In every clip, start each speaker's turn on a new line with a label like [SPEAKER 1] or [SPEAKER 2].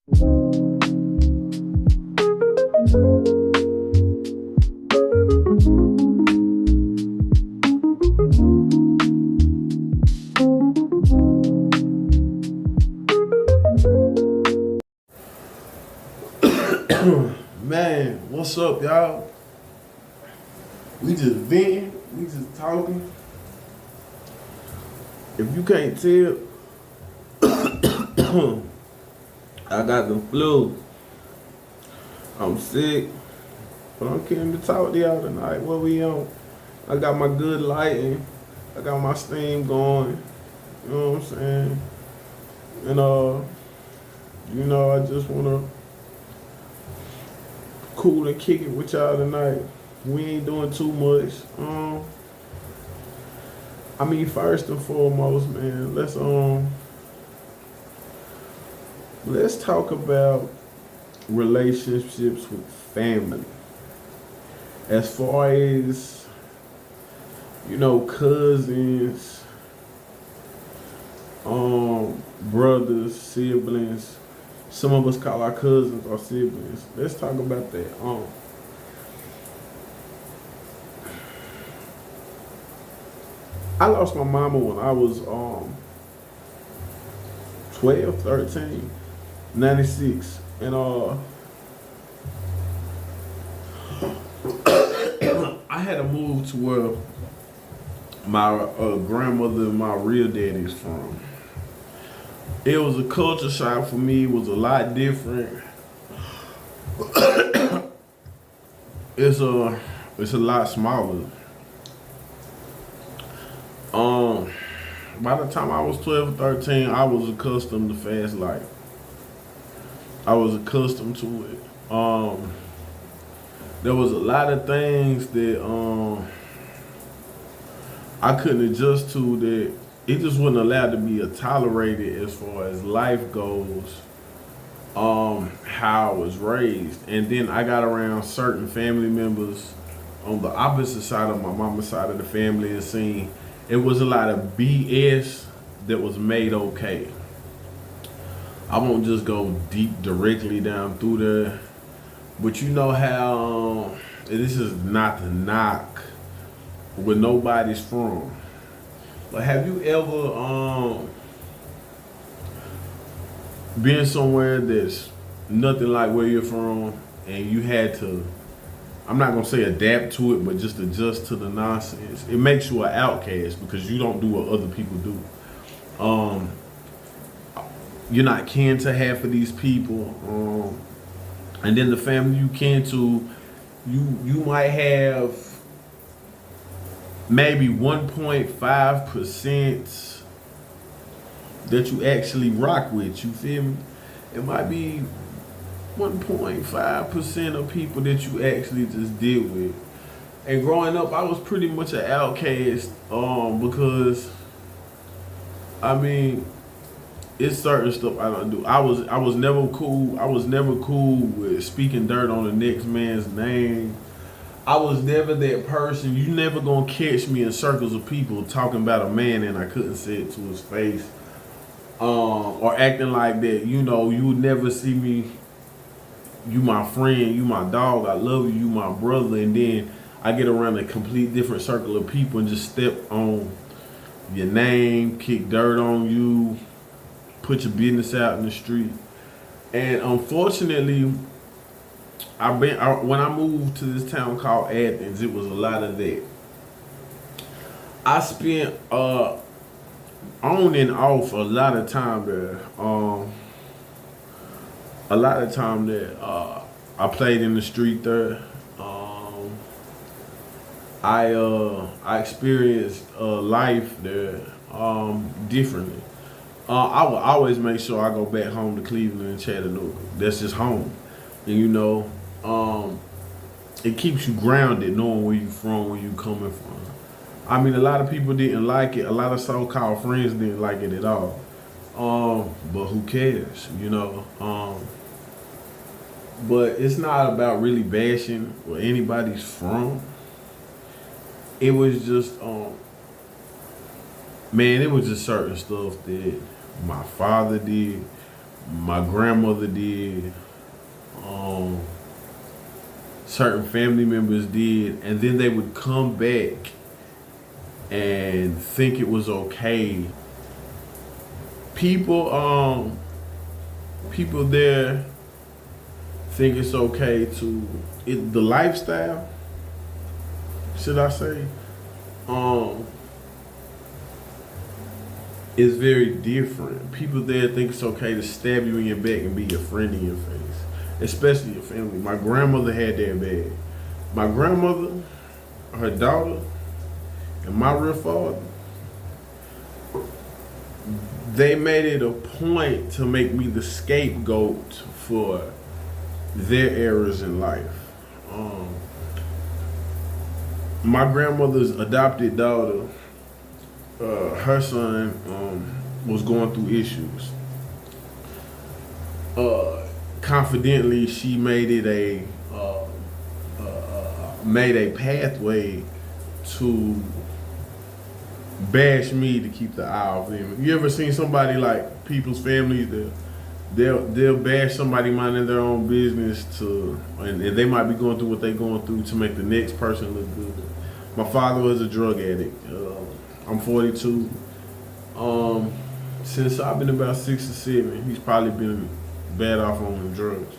[SPEAKER 1] Man, what's up, y'all? We just venting, we just talking. If you can't tell, I got the flu. I'm sick, but I'm came to talk to y'all tonight. What we on? I got my good lighting. I got my steam going. You know what I'm saying? And I just wanna cool and kick it with y'all tonight. We ain't doing too much. First and foremost, man, let's talk about relationships with family. As far as, cousins, brothers, siblings. Some of us call our cousins our siblings. Let's talk about that. I lost my mama when I was 12, 13, 96. And I had to move to where my grandmother and my real daddy's from. It was a culture shock for me. It was a lot different. It's a lot smaller. By the time I was 12 or 13, I was accustomed to fast life. I was accustomed to it. There was a lot of things that I couldn't adjust to, that it just wasn't allowed to be tolerated as far as life goes, how I was raised. And then I got around certain family members on the opposite side of my mama's side of the family and seen it was a lot of BS that was made okay. I won't just go deep directly down through there, but you know how, this is not to knock where nobody's from. But have you ever been somewhere that's nothing like where you're from and you had to, I'm not gonna say adapt to it, but just adjust to the nonsense? It makes you an outcast because you don't do what other people do. You're not kin to half of these people. And then the family you kin to, you might have maybe 1.5% that you actually rock with, you feel me? It might be 1.5% of people that you actually just deal with. And growing up, I was pretty much an outcast, because it's certain stuff I don't do. I was never cool. I was never cool with speaking dirt on the next man's name. I was never that person. You never gonna catch me in circles of people talking about a man and I couldn't say it to his face, or acting like that. You would never see me. You my friend, you my dog, I love you, you my brother, and then I get around a complete different circle of people and just step on your name, kick dirt on you, put your business out in the street. And unfortunately, when I moved to this town called Athens, it was a lot of that. I spent on and off a lot of time there. I played in the street there. I experienced life there differently. I will always make sure I go back home to Cleveland and Chattanooga. That's just home. And it keeps you grounded knowing where you from, where you coming from. A lot of people didn't like it. A lot of so-called friends didn't like it at all. But who cares, But it's not about really bashing where anybody's from. It was just, it was just certain stuff that my father did, My grandmother did. Um, Certain family members did, and then they would come back and think it was okay. People, people there think it's okay to the lifestyle. Should I say? Um, is very different. People there think it's okay to stab you in your back and be your friend in your face, especially your family. My grandmother had that bad. My grandmother, her daughter, and my real father, they made it a point to make me the scapegoat for their errors in life. Um, my grandmother's adopted daughter, her son was going through issues. Confidently, she made it made a pathway to bash me to keep the eye off them. You ever seen somebody like people's families that they'll bash somebody minding their own business and they might be going through what they're going through to make the next person look good. My father was a drug addict. I'm 42. Since I've been about 6 or 7, he's probably been bad off on the drugs.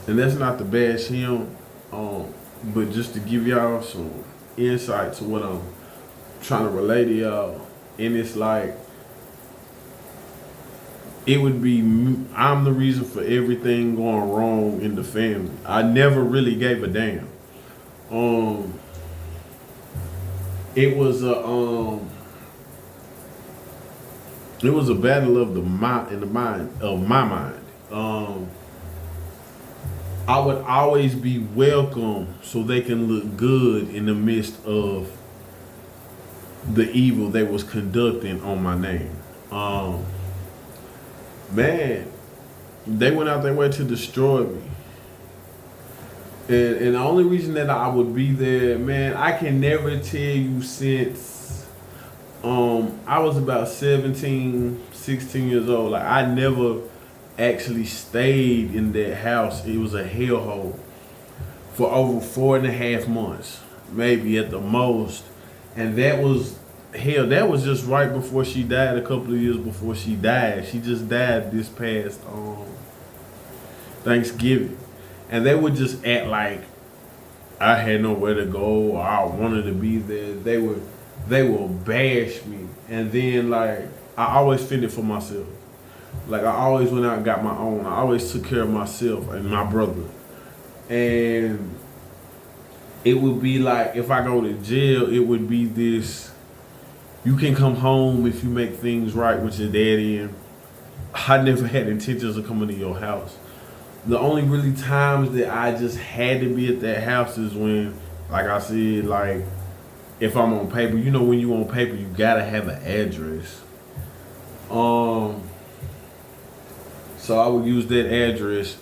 [SPEAKER 1] And that's not to bash him, but just to give y'all some insight to what I'm trying to relay to y'all. And it's like, it would be, I'm the reason for everything going wrong in the family. I never really gave a damn. It was a battle of the mind in the mind of my mind. I would always be welcome so they can look good in the midst of the evil they was conducting on my name. Man, they went out their way to destroy me. And the only reason that I would be there, man, I can never tell you since I was about 17, 16 years old. Like, I never actually stayed in that house. It was a hellhole for over 4.5 months, maybe at the most. And that was hell. That was just right before she died, a couple of years before she died. She just died this past Thanksgiving. And they would just act like I had nowhere to go or I wanted to be there. They would bash me. And then, like, I always fended for myself. Like, I always went out and got my own. I always took care of myself and my brother. And it would be like, if I go to jail, it would be this, you can come home if you make things right with your daddy. And I never had intentions of coming to your house. The only really times that I just had to be at that house is when, like I said, like, if I'm on paper. You know, when you on paper, you gotta have an address. So I would use that address,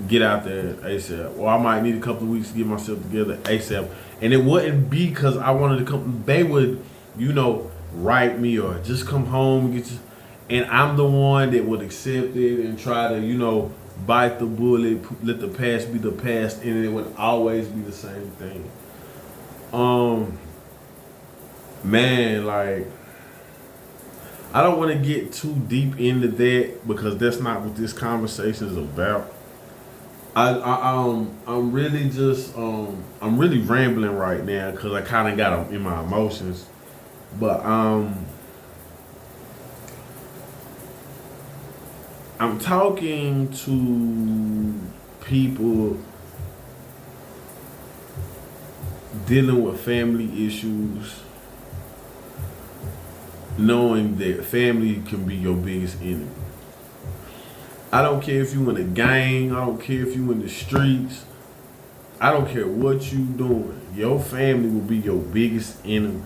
[SPEAKER 1] get out there ASAP. Or I might need a couple of weeks to get myself together ASAP. And it wouldn't be because I wanted to come. They would, write me or just come home and get you. And I'm the one that would accept it and try to, bite the bullet, let the past be the past, and it would always be the same thing. Man, like, I don't want to get too deep into that because that's not what this conversation is about. I'm really just I'm really rambling right now because I kind of got in my emotions, but I'm talking to people dealing with family issues, knowing that family can be your biggest enemy. I don't care if you in a gang, I don't care if you in the streets, I don't care what you doing, your family will be your biggest enemy.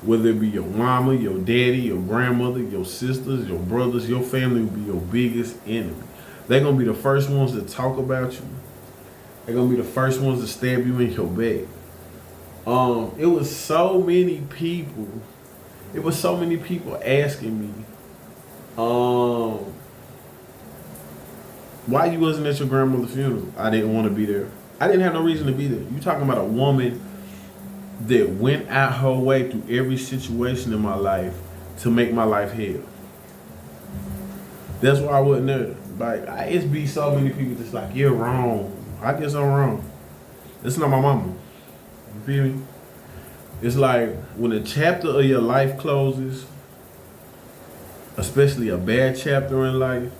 [SPEAKER 1] Whether it be your mama, your daddy, your grandmother, your sisters, your brothers, your family will be your biggest enemy. They're going to be the first ones to talk about you. They're going to be the first ones to stab you in your back. It was so many people It was so many people asking me, why you wasn't at your grandmother's funeral? I didn't want to be there. I didn't have no reason to be there. You talking about a woman that went out her way through every situation in my life to make my life hell. That's why I wasn't there. Like, it's be so many people just like, you're wrong. I guess I'm wrong. That's not my mama. You feel me? It's like when a chapter of your life closes, especially a bad chapter in life,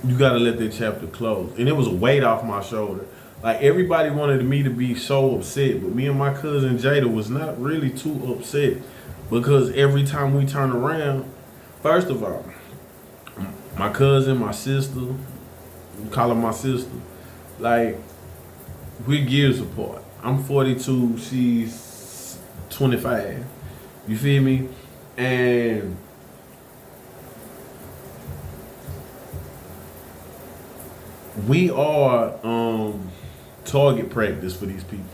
[SPEAKER 1] you gotta let that chapter close. And it was a weight off my shoulder. Like, everybody wanted me to be so upset, but me and my cousin Jada was not really too upset, because every time we turn around, first of all, my cousin, my sister, we call her my sister, like, we're years apart. I'm 42, she's 25. You feel me? And we are target practice for these people.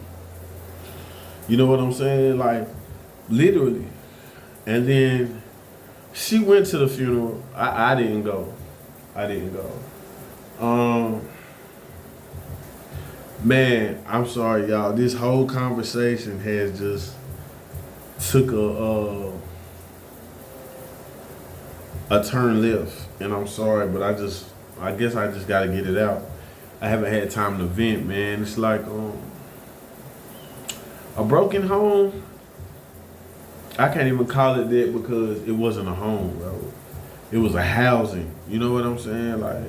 [SPEAKER 1] You know what I'm saying? Like, literally. And then she went to the funeral. I didn't go. Man, I'm sorry, y'all. This whole conversation has just took a turn left, and I'm sorry, but I guess I just gotta get it out. I haven't had time to vent, man. It's like a broken home. I can't even call it that, because it wasn't a home, bro. It was a housing. You know what I'm saying? Like,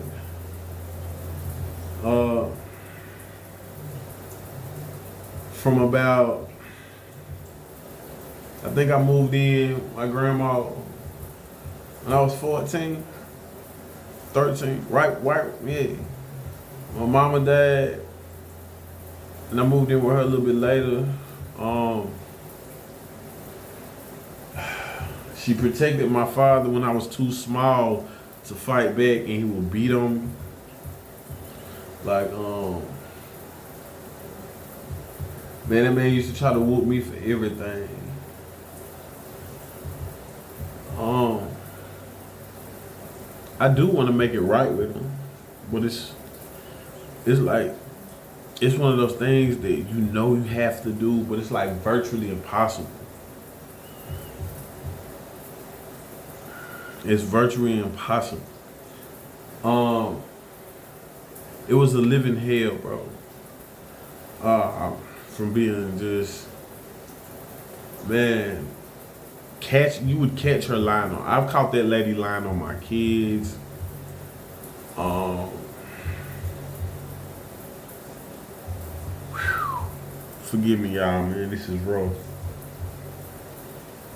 [SPEAKER 1] from about, I think I moved in my grandma when I was 14, 13, right, yeah. My mama died, and I moved in with her a little bit later. She protected my father when I was too small to fight back, and he would beat on me. Like, man, that man used to try to whoop me for everything. I do want to make it right with him, but it's like, it's one of those things that you know you have to do, but it's like virtually impossible. It's virtually impossible. It was a living hell, bro. From being just, man, you would catch her lying on. I've caught that lady lying on my kids. Forgive me, y'all, man. This is rough.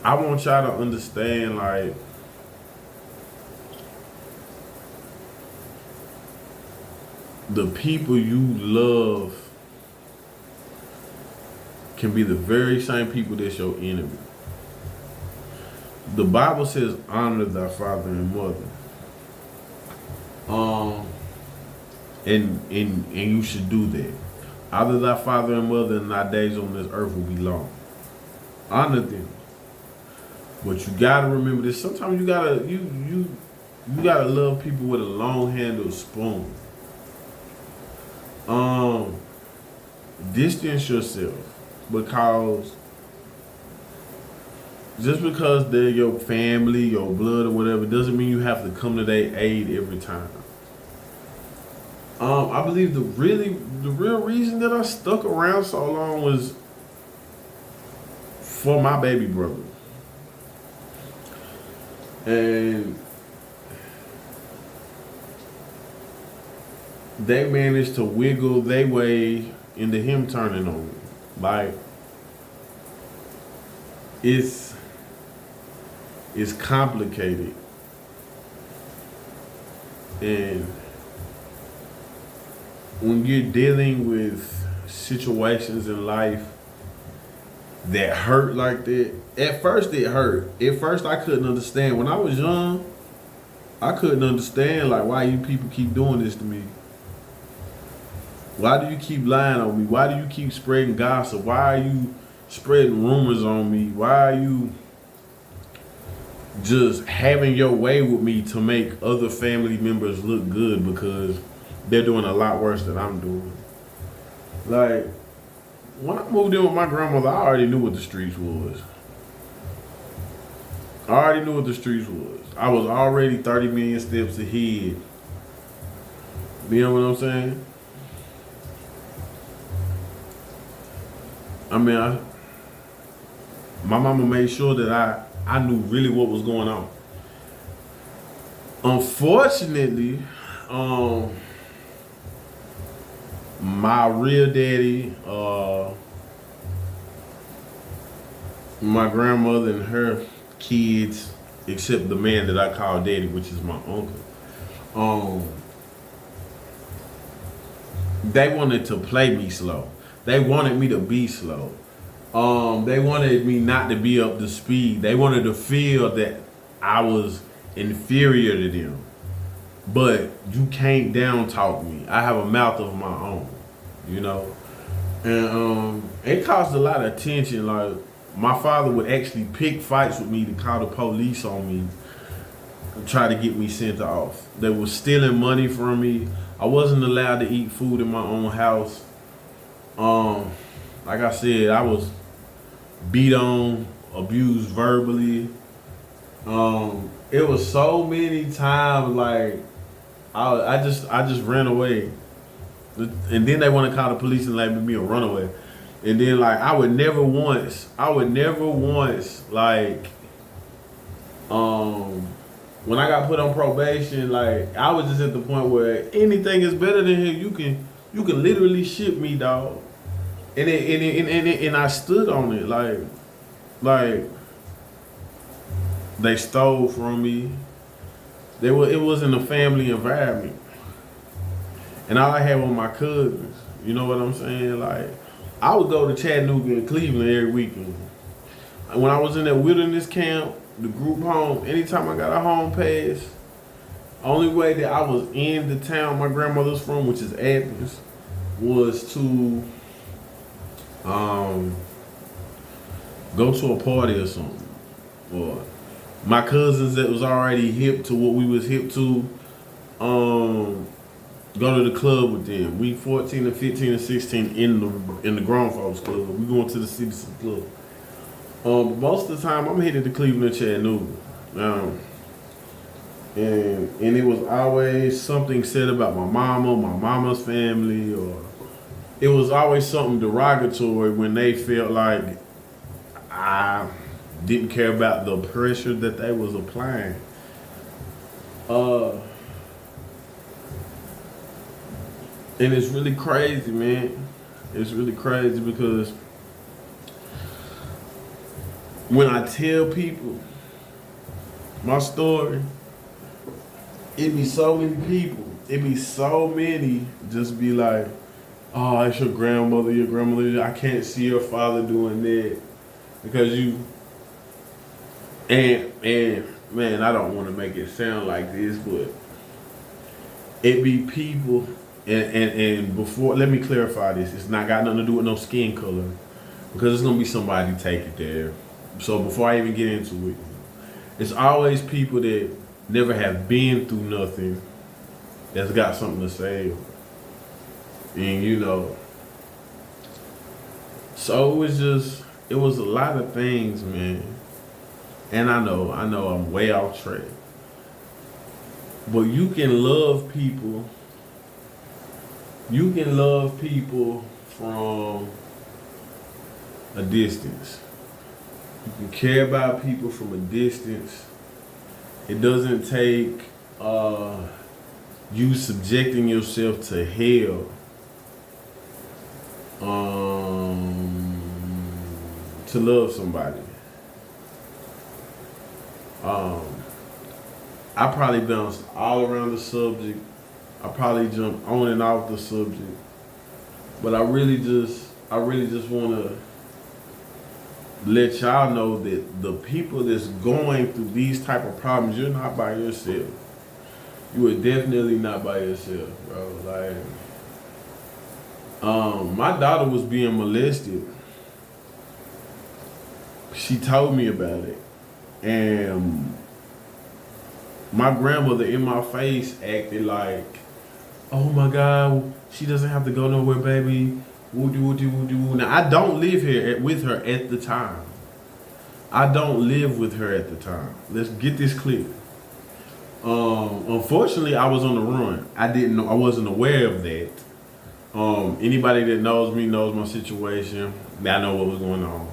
[SPEAKER 1] I want y'all to understand, like, the people you love can be the very same people that's your enemy. The Bible says, honor thy father and mother. And you should do that. Honor thy father and mother, and thy days on this earth will be long. Honor them. But you gotta remember this. Sometimes you gotta love people with a long handled spoon. Distance yourself, because just because they're your family, your blood, or whatever, doesn't mean you have to come to their aid every time. I believe the real reason that I stuck around so long was for my baby brother. And they managed to wiggle their way into him turning on me. Like, it's complicated. And when you're dealing with situations in life that hurt like that, at first it hurt. At first I couldn't understand. When I was young, I couldn't understand, like, why you people keep doing this to me. Why do you keep lying on me? Why do you keep spreading gossip? Why are you spreading rumors on me? Why are you just having your way with me to make other family members look good because they're doing a lot worse than I'm doing? Like, when I moved in with my grandmother, I already knew what the streets was. I already knew what the streets was. I was already 30 million steps ahead. You know what I'm saying? I mean, my mama made sure that I knew really what was going on. Unfortunately, my real daddy, my grandmother and her kids, except the man that I call daddy, which is my uncle, they wanted to play me slow. They wanted me to be slow. They wanted me not to be up to speed. They wanted to feel that I was inferior to them. But you can't down talk me. I have a mouth of my own, you know? And it caused a lot of tension. Like, my father would actually pick fights with me to call the police on me and try to get me sent off. They were stealing money from me. I wasn't allowed to eat food in my own house. Like I said, I was beat on, abused verbally. It was so many times, like, I just ran away. And then they want to call the police and label me a runaway. And then, like, I would never once, like, when I got put on probation, like, I was just at the point where anything is better than him. You can literally ship me, dog. And I stood on it, like they stole from me. It wasn't a family environment, and all I had was my cousins. You know what I'm saying? Like, I would go to Chattanooga and Cleveland every weekend. When I was in that wilderness camp, the group home, anytime I got a home pass, only way that I was in the town my grandmother's from, which is Athens, was to go to a party or something. Or my cousins that was already hip to what we was hip to, go to the club with them. We 14 and 15 and 16 in the grown folks club. We going to the citizen club. But most of the time I'm headed to Cleveland, Chattanooga. And it was always something said about my mama, my mama's family, or it was always something derogatory when they felt like I didn't care about the pressure that they was applying. And it's really crazy, man. It's really crazy because when I tell people my story, it be so many people. It be so many just be like, oh, it's your grandmother. I can't see your father doing that because you. And man, I don't want to make it sound like this, but it be people. And before, let me clarify this. It's not got nothing to do with no skin color, because it's gonna be somebody take it there. So before I even get into it, it's always people that never have been through nothing that's got something to say. And you know, so it was a lot of things, man. And I know I'm way off track. But you can love people. You can love people from a distance. You can care about people from a distance. It doesn't take you subjecting yourself to hell to love somebody. I probably bounced all around the subject. I probably jumped on and off the subject, but I really just want to let y'all know that the people that's going through these type of problems, you're not by yourself. You are definitely not by yourself, bro. Like, my daughter was being molested she told me about it, and my grandmother in my face acted like, "Oh my God, she doesn't have to go nowhere, baby." Woo. Now I don't live here with her at the time. I don't live with her at the time. Let's get this clear. Unfortunately, I was on the run. I didn't know. I wasn't aware of that. Anybody that knows me knows my situation. I know what was going on.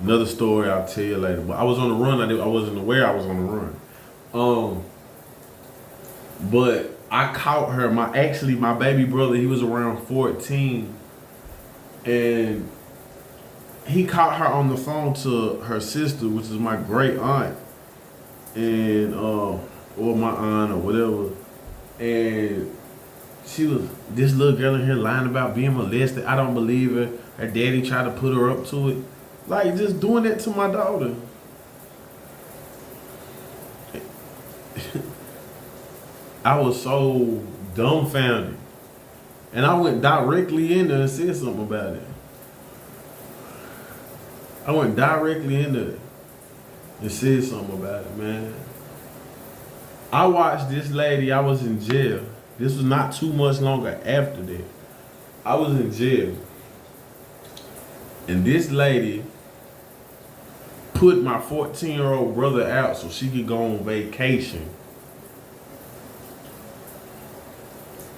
[SPEAKER 1] Another story I'll tell you later. But I was on the run. I wasn't aware I was on the run. But I caught her. My baby brother, he was around 14, and he caught her on the phone to her sister, which is my great aunt, and or my aunt or whatever, and she was, this little girl in here lying about being molested. I don't believe her. Her daddy tried to put her up to it. Like, just doing that to my daughter. I was so dumbfounded. And I went directly in there and said something about it. I went directly in there and said something about it, man. I watched this lady, I was in jail. This was not too much longer after that. I was in jail. And this lady put my 14-year-old brother out so she could go on vacation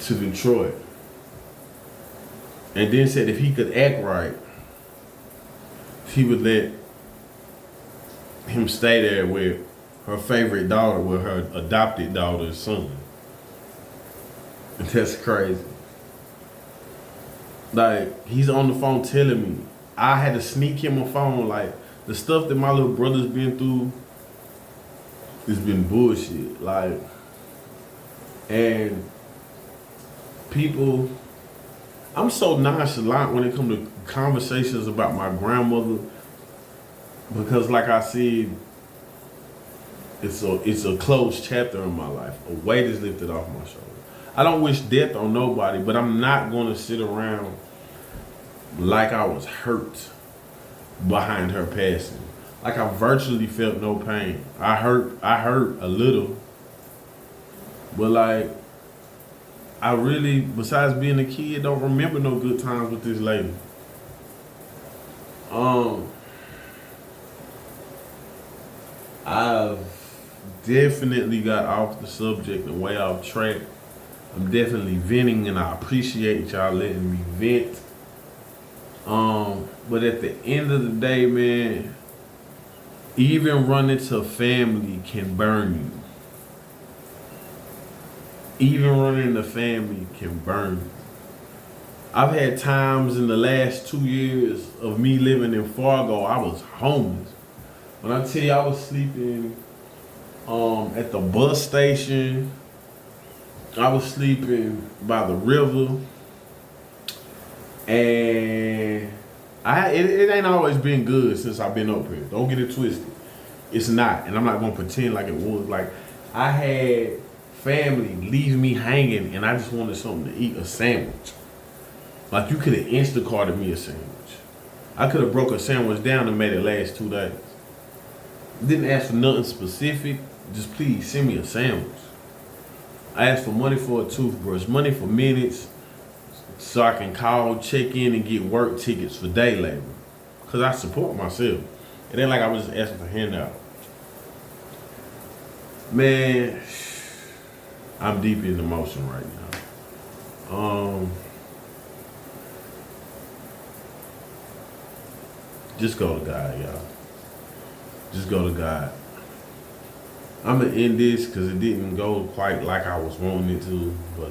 [SPEAKER 1] to Detroit. And then said if he could act right, she would let him stay there with her favorite daughter, with her adopted daughter's son. And that's crazy. Like, he's on the phone telling me. I had to sneak him a phone. Like, the stuff that my little brother's been through has been bullshit. Like, and people, I'm so nonchalant when it comes to conversations about my grandmother, because like I said, it's a closed chapter in my life. A weight is lifted off my shoulders. I don't wish death on nobody, but I'm not gonna sit around like I was hurt behind her passing. Like I virtually felt no pain. I hurt a little, but like I really, besides being a kid, don't remember no good times with this lady. I've definitely got off the subject and way off track. I'm definitely venting, and I appreciate y'all letting me vent. But at the end of the day, man, even running to family can burn you. Even running to family can burn you. I've had times in the last 2 years of me living in Fargo, I was homeless. When I tell you I was sleeping at the bus station, I was sleeping by the river, and it ain't always been good since I've been up here. Don't get it twisted. It's not, and I'm not gonna pretend like it was. Like, I had family leave me hanging, and I just wanted something to eat, a sandwich. Like, you could have Instacarted me a sandwich. I could have broke a sandwich down and made it last 2 days. Didn't ask for nothing specific. Just please send me a sandwich. I asked for money for a toothbrush, money for minutes, so I can call, check in, and get work tickets for day labor. Because I support myself. It ain't like I was just asking for handout. Man, I'm deep in emotion right now. Just go to God, y'all. Just go to God. I'm gonna end this because it didn't go quite like I was wanting it to, but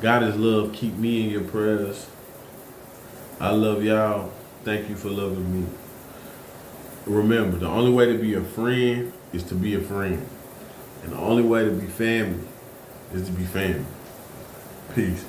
[SPEAKER 1] God is love. Keep me in your prayers. I love y'all. Thank you for loving me. Remember, the only way to be a friend is to be a friend, and the only way to be family is to be family. Peace.